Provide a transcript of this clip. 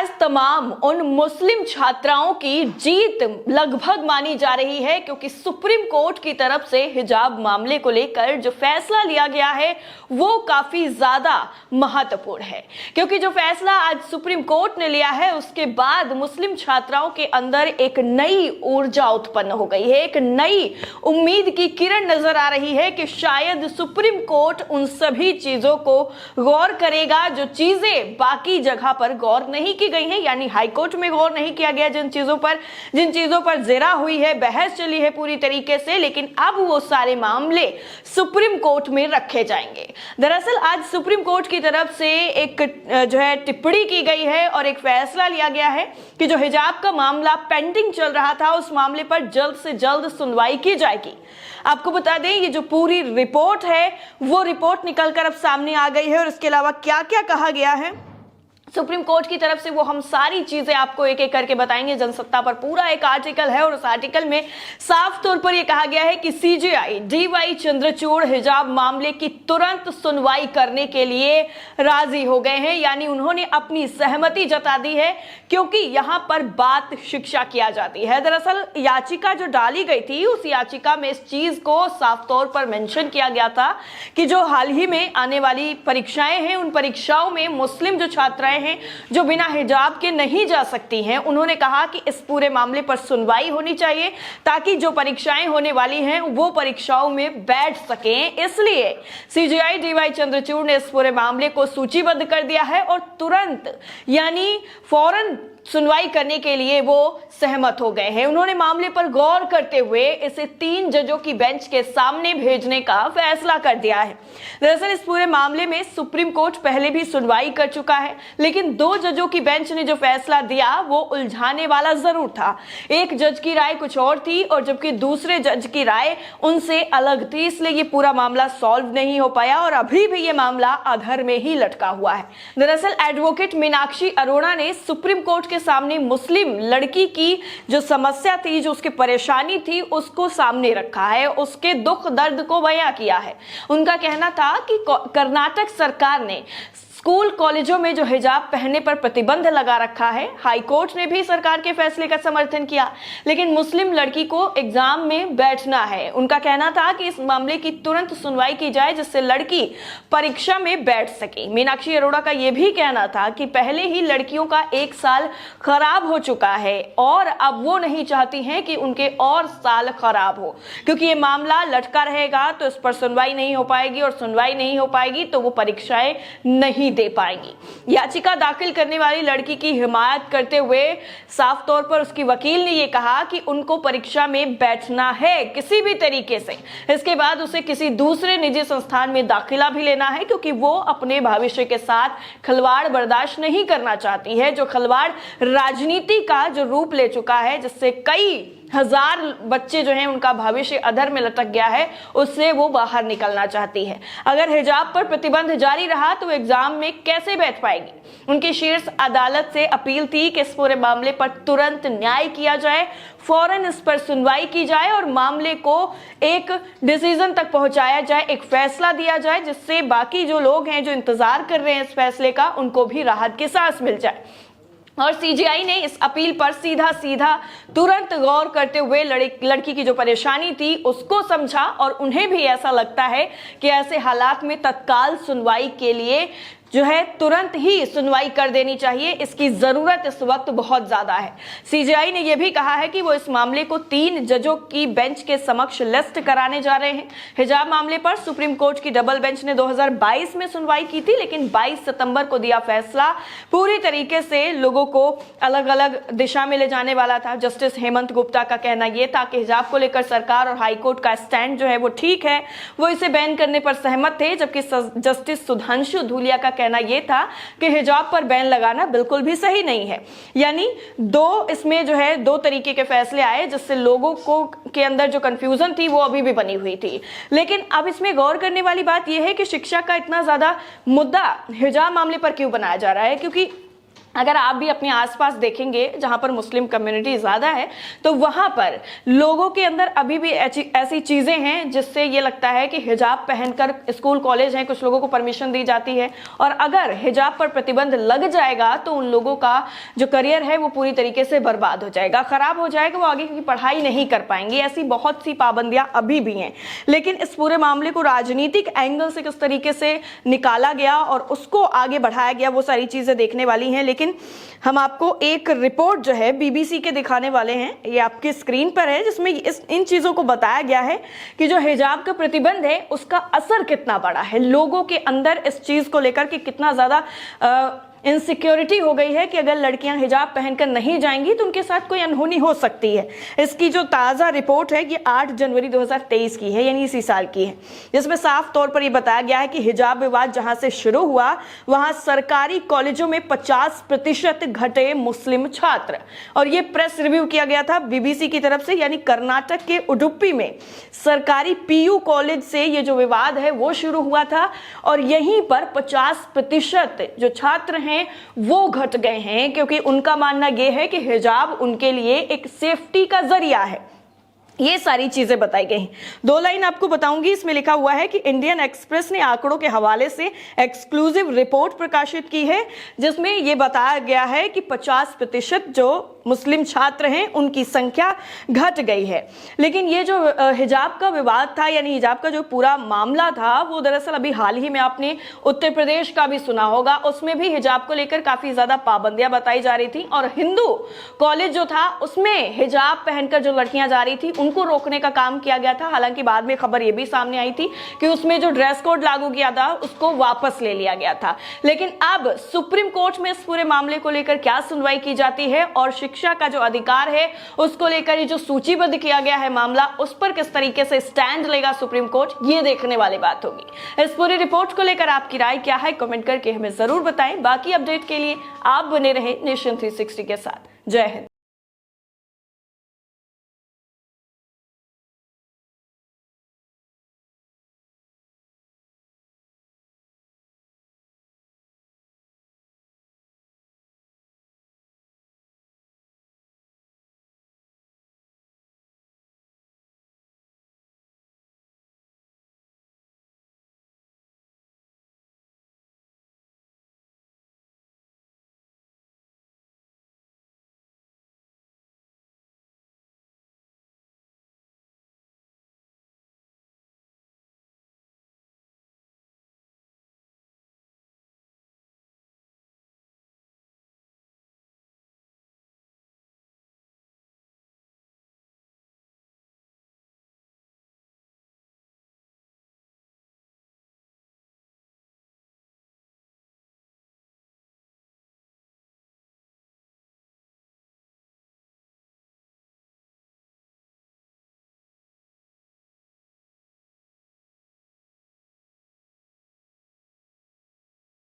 आज तमाम उन मुस्लिम छात्राओं की जीत लगभग मानी जा रही है, क्योंकि सुप्रीम कोर्ट की तरफ से हिजाब मामले को लेकर जो फैसला लिया गया है वो काफी ज्यादा महत्वपूर्ण है। क्योंकि जो फैसला आज सुप्रीम कोर्ट ने लिया है उसके बाद मुस्लिम छात्राओं के अंदर एक नई ऊर्जा उत्पन्न हो गई है, एक नई उम्मीद की किरण नजर आ रही है कि शायद सुप्रीम कोर्ट उन सभी चीजों को गौर करेगा जो चीजें बाकी जगह पर गौर नहीं की गई हैं, यानी हाईकोर्ट में गौर नहीं किया गया जिन चीजों पर जिरा हुई है, बहस चली है पूरी तरीके से, लेकिन अब वो सारे मामले सुप्रीम कोर्ट में रखे जाएंगे। दरअसल आज सुप्रीम कोर्ट की तरफ से एक जो है टिप्पणी की गई है और एक फैसला लिया गया है कि जो हिजाब का मामला पेंडिंग चल रहा था उस मामले पर जल्द से जल्द सुनवाई की जाएगी। आपको बता दें ये जो पूरी रिपोर्ट है वो रिपोर्ट निकलकर अब सामने आ गई है और इसके अलावा क्या क्या कहा गया है सुप्रीम कोर्ट की तरफ से वो हम सारी चीजें आपको एक एक करके बताएंगे। जनसत्ता पर पूरा एक आर्टिकल है और उस आर्टिकल में साफ तौर पर यह कहा गया है कि सीजेआई डीवाई चंद्रचूड़ हिजाब मामले की तुरंत सुनवाई करने के लिए राजी हो गए हैं, यानी उन्होंने अपनी सहमति जता दी है, क्योंकि यहां पर बात शिक्षा किया जाती है। दरअसल याचिका जो डाली गई थी उस याचिका में इस चीज को साफ तौर पर मेंशन किया गया था कि जो हाल ही में आने वाली परीक्षाएं हैं उन परीक्षाओं में मुस्लिम जो छात्राएं हैं जो बिना हिजाब के नहीं जा सकती हैं, उन्होंने कहा कि इस पूरे मामले पर सुनवाई होनी चाहिए ताकि जो परीक्षाएं होने वाली हैं वो परीक्षाओं में बैठ सकें। इसलिए सीजेआई डीवाई चंद्रचूड़ ने इस पूरे मामले को सूचीबद्ध कर दिया है और तुरंत यानी फौरन सुनवाई करने के लिए वो सहमत हो गए हैं। उन्होंने मामले पर गौर करते हुए इसे 3 जजों की बेंच के सामने भेजने का फैसला कर दिया है। दरअसल इस पूरे मामले में सुप्रीम कोर्ट पहले भी सुनवाई कर चुका है, लेकिन 2 जजों की बेंच ने जो फैसला दिया वो उलझाने वाला जरूर था। एक जज की राय कुछ और थी और जबकि दूसरे जज की राय उनसे अलग थी, इसलिए ये पूरा मामला सॉल्व नहीं हो पाया और अभी भी ये मामला अधर में ही लटका हुआ है। दरअसल एडवोकेट मीनाक्षी अरोड़ा ने सुप्रीम कोर्ट के सामने मुस्लिम लड़की की जो समस्या थी, जो उसकी परेशानी थी, उसको सामने रखा है, उसके दुख दर्द को बयां किया है। उनका कहना था कि कर्नाटक सरकार ने स्कूल कॉलेजों में जो हिजाब पहनने पर प्रतिबंध लगा रखा है, हाई कोर्ट ने भी सरकार के फैसले का समर्थन किया, लेकिन मुस्लिम लड़की को एग्जाम में बैठना है। उनका कहना था कि इस मामले की तुरंत सुनवाई की जाए जिससे लड़की परीक्षा में बैठ सके। मीनाक्षी अरोड़ा का यह भी कहना था कि पहले ही लड़कियों का 1 साल खराब हो चुका है और अब वो नहीं चाहती हैं कि उनके और साल खराब हो, क्योंकि ये मामला लटका रहेगा तो इस पर सुनवाई नहीं हो पाएगी और सुनवाई नहीं हो पाएगी तो वो परीक्षाएं नहीं दे पाएंगी। याचिका दाखिल करने वाली लड़की की हिमायत करते हुए साफ तौर पर उसकी वकील ने यह कहा कि उनको परीक्षा में बैठना है किसी भी तरीके से, इसके बाद उसे किसी दूसरे निजी संस्थान में दाखिला भी लेना है, क्योंकि वो अपने भविष्य के साथ खिलवाड़ बर्दाश्त नहीं करना चाहती है, जो खिलवाड़ राजनीति का जो रूप ले चुका है, जिससे कई हजार बच्चे जो हैं उनका भविष्य अधर में लटक गया है, उससे वो बाहर निकलना चाहती है। अगर हिजाब पर प्रतिबंध जारी रहा तो एग्जाम में कैसे बैठ पाएगी। उनकी शीर्ष अदालत से अपील थी कि इस पूरे मामले पर तुरंत न्याय किया जाए, फौरन इस पर सुनवाई की जाए और मामले को एक डिसीजन तक पहुंचाया जाए, एक फैसला दिया जाए, जिससे बाकी जो लोग हैं जो इंतजार कर रहे हैं इस फैसले का उनको भी राहत की सांस मिल जाए। और सीजेआई ने इस अपील पर सीधा तुरंत गौर करते हुए लड़की की जो परेशानी थी उसको समझा और उन्हें भी ऐसा लगता है कि ऐसे हालात में तत्काल सुनवाई के लिए जो है तुरंत ही सुनवाई कर देनी चाहिए, इसकी जरूरत इस वक्त बहुत ज्यादा है। सीजेआई ने यह भी कहा है कि वो इस मामले को 3 जजों की बेंच के समक्ष लिस्ट कराने जा रहे हैं। हिजाब मामले पर सुप्रीम कोर्ट की डबल बेंच ने 2022 में सुनवाई की थी, लेकिन 22 सितंबर को दिया फैसला पूरी तरीके से लोगों को अलग अलग दिशा में ले जाने वाला था। जस्टिस हेमंत गुप्ता का कहना यह था कि हिजाब को लेकर सरकार और हाईकोर्ट का स्टैंड जो है वो ठीक है, वो इसे बैन करने पर सहमत थे, जबकि जस्टिस सुधांशु धूलिया का कहना यह था कि हिजाब पर बैन लगाना बिल्कुल भी सही नहीं है। यानी इसमें जो है 2 तरीके के फैसले आए, जिससे लोगों को के अंदर जो कंफ्यूजन थी वो अभी भी बनी हुई थी। लेकिन अब इसमें गौर करने वाली बात यह है कि शिक्षा का इतना ज्यादा मुद्दा हिजाब मामले पर क्यों बनाया जा रहा है, क्योंकि अगर आप भी अपने आसपास देखेंगे जहां पर मुस्लिम कम्युनिटी ज्यादा है तो वहां पर लोगों के अंदर अभी भी ऐसी चीजें हैं जिससे ये लगता है कि हिजाब पहनकर स्कूल कॉलेज हैं, कुछ लोगों को परमिशन दी जाती है, और अगर हिजाब पर प्रतिबंध लग जाएगा तो उन लोगों का जो करियर है वो पूरी तरीके से बर्बाद हो जाएगा, खराब हो जाएगा, वो आगे की पढ़ाई नहीं कर पाएंगे। ऐसी बहुत सी पाबंदियां अभी भी हैं। लेकिन इस पूरे मामले को राजनीतिक एंगल से किस तरीके से निकाला गया और उसको आगे बढ़ाया गया, वो सारी चीजें देखने वाली हैं। लेकिन हम आपको एक रिपोर्ट जो है बीबीसी के दिखाने वाले हैं, ये आपकी स्क्रीन पर है, जिसमें इन चीजों को बताया गया है कि जो हिजाब का प्रतिबंध है उसका असर कितना बड़ा है लोगों के अंदर, इस चीज को लेकर के कितना ज्यादा इनसिक्योरिटी हो गई है कि अगर लड़कियां हिजाब पहनकर नहीं जाएंगी तो उनके साथ कोई अनहोनी हो सकती है। इसकी जो ताज़ा रिपोर्ट है ये 8 जनवरी 2023 की है, यानी इसी साल की है, जिसमें साफ तौर पर यह बताया गया है कि हिजाब विवाद जहां से शुरू हुआ वहां सरकारी कॉलेजों में 50% घटे मुस्लिम छात्र। और ये प्रेस रिव्यू किया गया था बीबीसी की तरफ से, यानी कर्नाटक के उडुपी में सरकारी पीयू कॉलेज से ये जो विवाद है वो शुरू हुआ था, और यहीं पर 50% जो छात्र हैं वो घट गए हैं, क्योंकि उनका मानना यह है कि हिजाब उनके लिए एक सेफ्टी का जरिया है। ये सारी चीजें बताई गई हैं। 2 लाइन आपको बताऊंगी, इसमें लिखा हुआ है कि इंडियन एक्सप्रेस ने आंकड़ों के हवाले से एक्सक्लूसिव रिपोर्ट प्रकाशित की है, जिसमें यह बताया गया है कि 50% जो मुस्लिम छात्र हैं उनकी संख्या घट गई है। लेकिन ये जो हिजाब का विवाद था, यानी हिजाब का जो पूरा मामला था, वो दरअसल अभी हाल ही में आपने उत्तर प्रदेश का भी सुना होगा, उसमें भी हिजाब को लेकर काफी ज्यादा पाबंदियां बताई जा रही थी, और हिंदू कॉलेज जो था उसमें हिजाब पहनकर जो लड़कियां जा रही थी उनको रोकने का काम किया गया था। हालांकि बाद में खबर यह भी सामने आई थी कि उसमें जो ड्रेस कोड लागू किया था उसको वापस ले लिया गया था। लेकिन अब सुप्रीम कोर्ट में इस पूरे मामले को लेकर क्या सुनवाई की जाती है और शिक्षा का जो अधिकार है उसको लेकर जो सूचीबद्ध किया गया है मामला, उस पर किस तरीके से स्टैंड लेगा सुप्रीम कोर्ट, ये देखने वाली बात होगी। इस पूरी रिपोर्ट को लेकर आपकी राय क्या है, कमेंट करके हमें जरूर बताएं। बाकी अपडेट के लिए आप बने रहे नेशन 360 के साथ। जय हिंद।